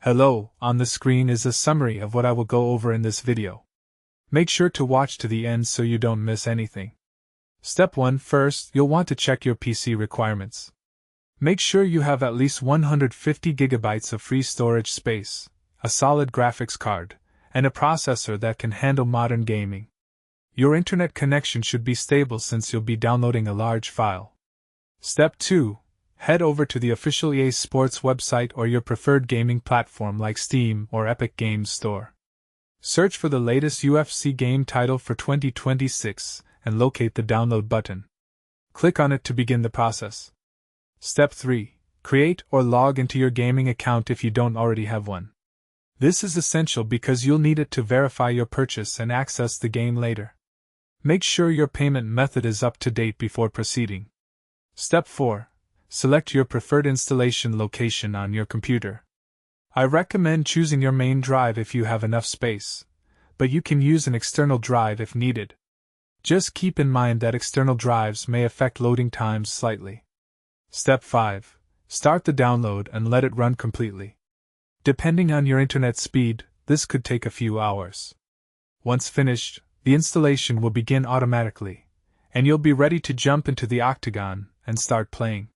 Hello, on the screen is a summary of what I will go over in this video. Make sure to watch to the end so you don't miss anything. Step 1. First, you'll want to check your PC requirements. Make sure you have at least 150 GB of free storage space, a solid graphics card, and a processor that can handle modern gaming. Your internet connection should be stable since you'll be downloading a large file. Step 2. Head over to the official EA Sports website or your preferred gaming platform like Steam or Epic Games Store. Search for the latest UFC game title for 2026 and locate the download button. Click on it to begin the process. Step 3. Create or log into your gaming account if you don't already have one. This is essential because you'll need it to verify your purchase and access the game later. Make sure your payment method is up to date before proceeding. Step 4. Select your preferred installation location on your computer. I recommend choosing your main drive if you have enough space, but you can use an external drive if needed. Just keep in mind that external drives may affect loading times slightly. Step 5. Start the download and let it run completely. Depending on your internet speed, this could take a few hours. Once finished, the installation will begin automatically, and you'll be ready to jump into the octagon and start playing.